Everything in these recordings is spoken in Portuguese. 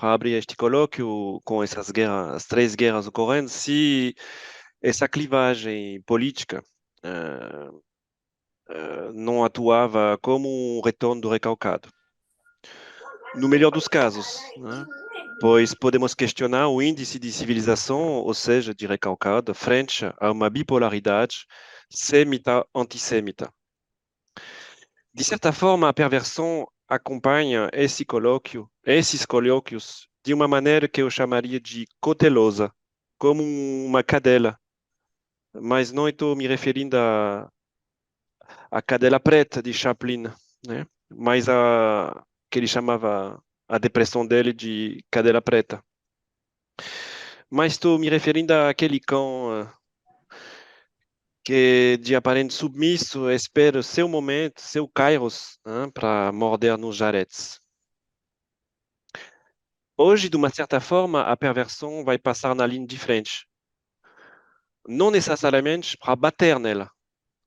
para abrir este colóquio com essas guerras, as três guerras ocorrendo, se essa clivagem política eh, não atuava como um retorno do recalcado. No melhor dos casos, né? Pois podemos questionar o índice de civilização, ou seja, de recalcado, frente a uma bipolaridade semita-antissêmita. De certa forma, a perversão acompanha esses colóquios de uma maneira que eu chamaria de cautelosa, como uma cadela, mas não estou me referindo à cadela preta de Chaplin, né? Mas a que ele chamava a depressão dele de cadela preta. Mas estou me referindo àquele cão que de aparente submisso espera seu momento, seu kairos, para morder nos jaretes. Hoje, de uma certa forma, a perversão vai passar na linha de frente. Não necessariamente para bater nela,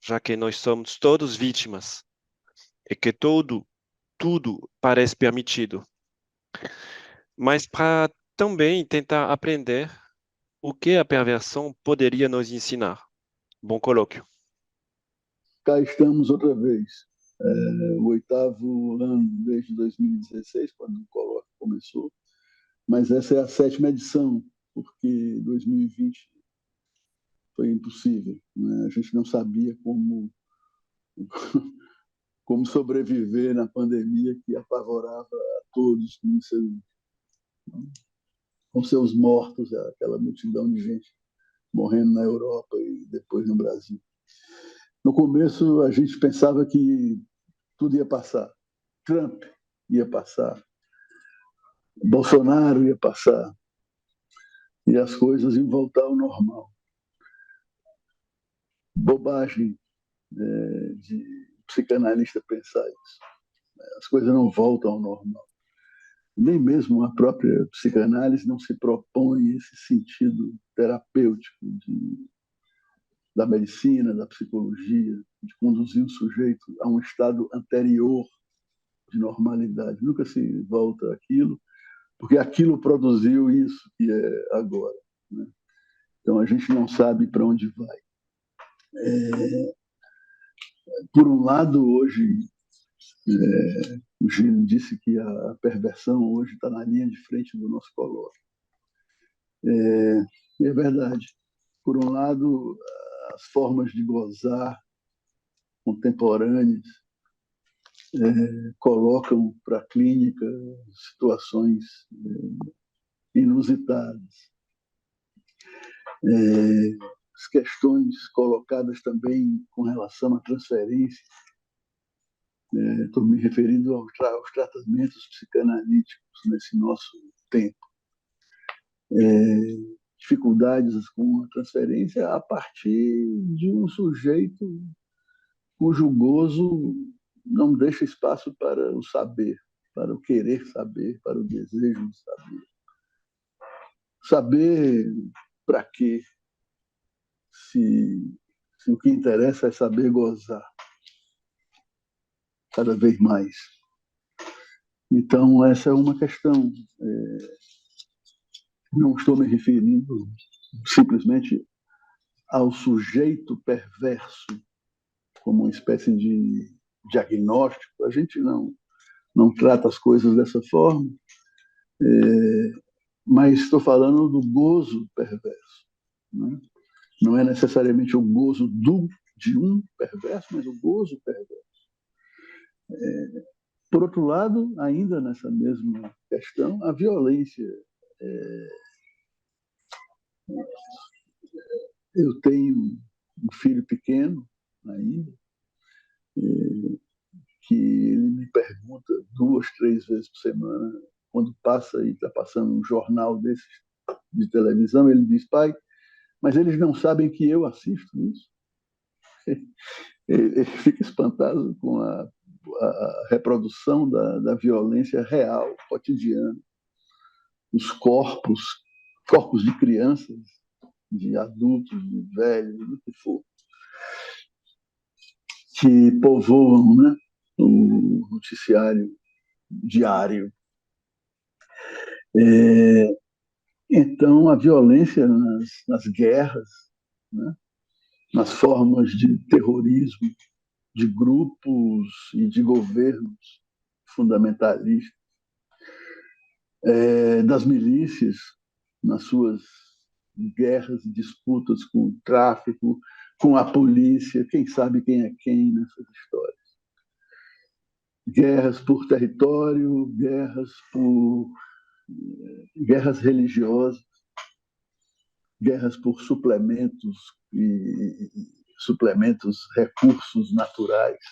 já que nós somos todos vítimas e que tudo parece permitido, mas para também tentar aprender o que a perversão poderia nos ensinar. Bom colóquio. Cá estamos outra vez. O oitavo ano desde 2016, quando o colóquio começou, mas essa é a sétima edição, porque 2020 foi impossível, né? A gente não sabia como sobreviver na pandemia que apavorava a todos com seus mortos, aquela multidão de gente morrendo na Europa e depois no Brasil. No começo, a gente pensava que tudo ia passar. Trump ia passar, Bolsonaro ia passar, e as coisas iam voltar ao normal. Bobagem de psicanalista pensar isso. As coisas não voltam ao normal. Nem mesmo a própria psicanálise não se propõe esse sentido terapêutico da medicina, da psicologia, de conduzir o sujeito a um estado anterior de normalidade. Nunca se volta àquilo, porque aquilo produziu isso que é agora, né? Então a gente não sabe para onde vai. Por um lado, hoje, o Gino disse que a perversão hoje está na linha de frente do nosso colóquio. É verdade. Por um lado, as formas de gozar contemporâneas colocam para a clínica situações inusitadas. As questões colocadas também com relação à transferência, estou me referindo aos tratamentos psicanalíticos nesse nosso tempo. Dificuldades com a transferência a partir de um sujeito cujo gozo não deixa espaço para o saber, para o querer saber, para o desejo de saber. Saber para quê? Se o que interessa é saber gozar cada vez mais. Então, essa é uma questão. Não estou me referindo simplesmente ao sujeito perverso como uma espécie de diagnóstico. A gente não trata as coisas dessa forma, mas estou falando do gozo perverso, né? Não é necessariamente o gozo de um perverso, mas o gozo perverso. Por outro lado, ainda nessa mesma questão, a violência. Eu tenho um filho pequeno ainda, que ele me pergunta 2, 3 vezes por semana, quando passa e está passando um jornal desses de televisão, ele diz: pai, mas eles não sabem que eu assisto isso? Ele fica espantado com a reprodução da violência real, cotidiana. Os corpos de crianças, de adultos, de velhos, do que for, que povoam, né, o noticiário diário. Então, a violência nas guerras, né? Nas formas de terrorismo, de grupos e de governos fundamentalistas, das milícias, nas suas guerras e disputas com o tráfico, com a polícia, quem sabe quem é quem nessas histórias. Guerras por território, guerras religiosas, guerras por suplementos e suplementos, recursos naturais.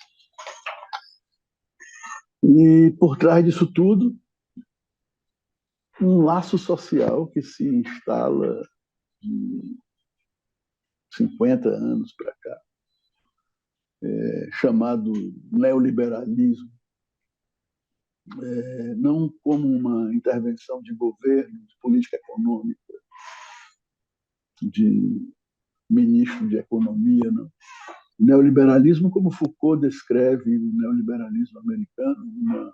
E por trás disso tudo, um laço social que se instala de 50 anos para cá, chamado neoliberalismo, não como uma intervenção de governo, de política econômica, de ministro de economia, não. O neoliberalismo, como Foucault descreve o neoliberalismo americano,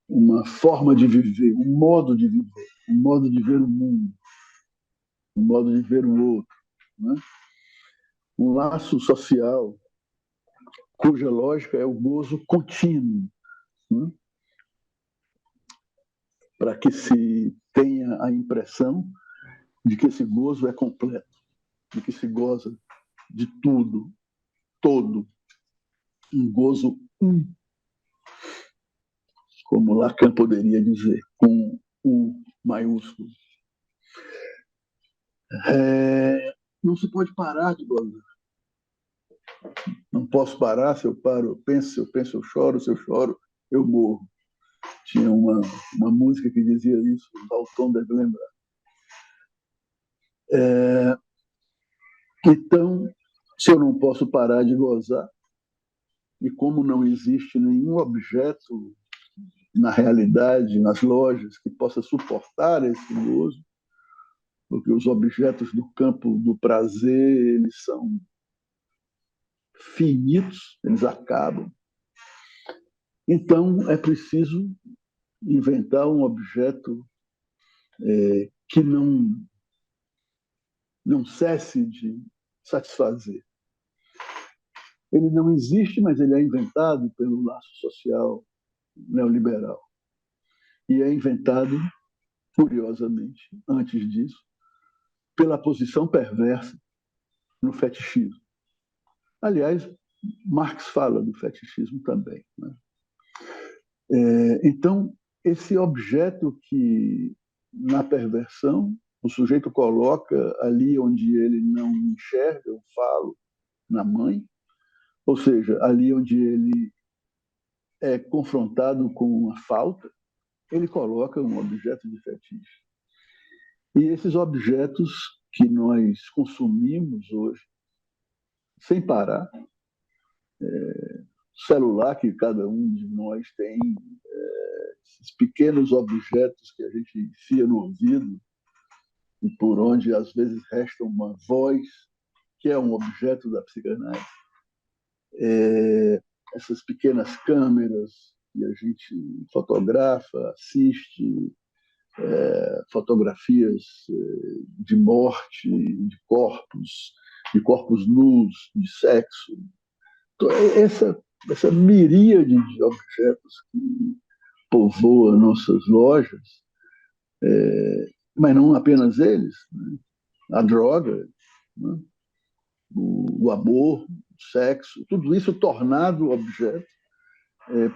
uma forma de viver, um modo de viver, um modo de ver o mundo, um modo de ver o outro, né? Um laço social cuja lógica é o gozo contínuo, né? Para que se tenha a impressão de que esse gozo é completo, de que se goza de tudo, todo, um gozo como Lacan poderia dizer, com U maiúsculo. Não se pode parar de gozar. Não posso parar, se eu paro, eu penso, se eu penso, eu choro, se eu choro, eu morro. Tinha uma música que dizia isso, o Dalton deve lembrar. Então, se eu não posso parar de gozar, e como não existe nenhum objeto na realidade, nas lojas, que possa suportar esse gozo, porque os objetos do campo do prazer, eles são finitos, eles acabam. Então, é preciso inventar um objeto que não cesse de satisfazer. Ele não existe, mas ele é inventado pelo laço social neoliberal. E é inventado, curiosamente, antes disso, pela posição perversa no fetichismo. Aliás, Marx fala do fetichismo também, né? Então, esse objeto que, na perversão, o sujeito coloca ali onde ele não enxerga o falo, na mãe, ou seja, ali onde ele é confrontado com a falta, ele coloca um objeto de fetiche. E esses objetos que nós consumimos hoje, sem parar, celular que cada um de nós tem, esses pequenos objetos que a gente enfia no ouvido e por onde às vezes resta uma voz, que é um objeto da psicanálise. Essas pequenas câmeras que a gente fotografa, assiste, fotografias de morte, de corpos nus, de sexo. Então, essa miríade de objetos que povoa nossas lojas, mas não apenas eles, né? A droga, né? O amor, o sexo, tudo isso tornado objeto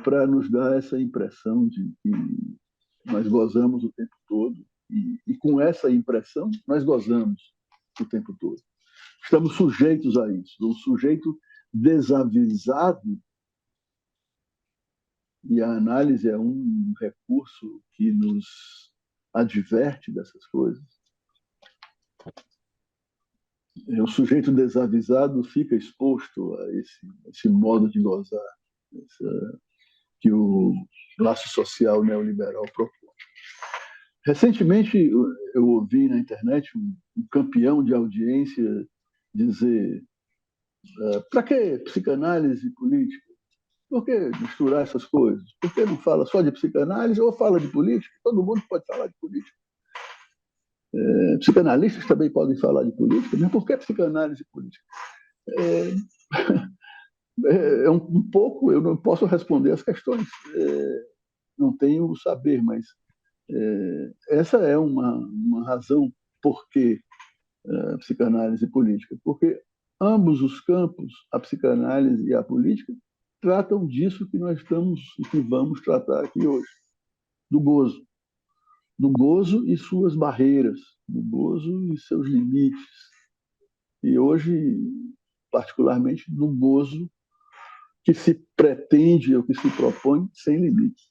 para nos dar essa impressão de que nós gozamos o tempo todo e com essa impressão nós gozamos o tempo todo. Estamos sujeitos a isso. Um sujeito desavisado, e a análise é um recurso que nos adverte dessas coisas. O sujeito desavisado fica exposto a esse modo de gozar que o laço social neoliberal propõe. Recentemente, eu ouvi na internet um campeão de audiência dizer: para que psicanálise política? Por que misturar essas coisas? Por que não fala só de psicanálise ou fala de política? Todo mundo pode falar de política. Psicanalistas também podem falar de política, mas por que psicanálise e política? É, um pouco, eu não posso responder as questões, não tenho o saber, mas essa é uma razão por que psicanálise e política, porque ambos os campos, a psicanálise e a política, tratam disso que nós estamos e que vamos tratar aqui hoje, do gozo e suas barreiras, do gozo e seus limites. E hoje, particularmente, do gozo que se pretende ou que se propõe sem limites.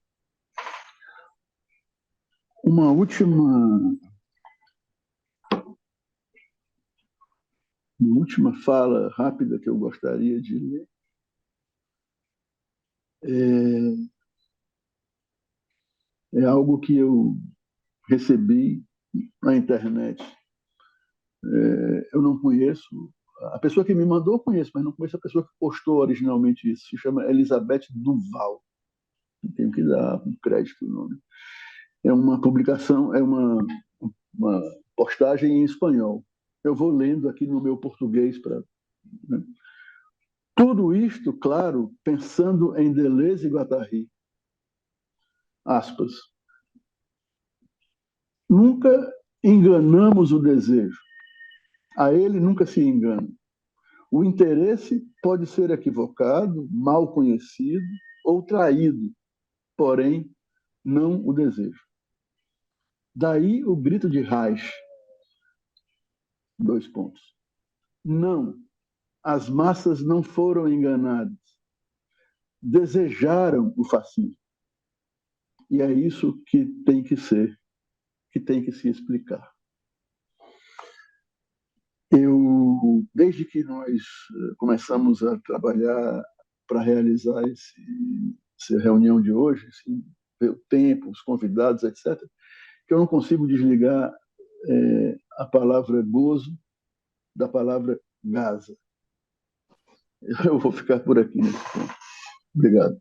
Uma última fala rápida que eu gostaria de ler é algo que eu recebi na internet. Eu não conheço, a pessoa que me mandou eu conheço, mas não conheço a pessoa que postou originalmente isso. Se chama Elizabeth Duval. Tenho que dar um crédito no nome. É uma publicação, é uma postagem em espanhol. Eu vou lendo aqui no meu português para. Né? Tudo isto, claro, pensando em Deleuze e Guattari. Aspas. Nunca enganamos o desejo. A ele nunca se engana. O interesse pode ser equivocado, mal conhecido ou traído, porém, não o desejo. Daí o grito de Reich, 2 pontos. Não, as massas não foram enganadas. Desejaram o fascismo. E é isso que tem que ser, que tem que se explicar. Desde que nós começamos a trabalhar para realizar essa reunião de hoje, assim, ver o tempo, os convidados, etc., que eu não consigo desligar a palavra gozo da palavra Gaza. Eu vou ficar por aqui nesse ponto. Obrigado.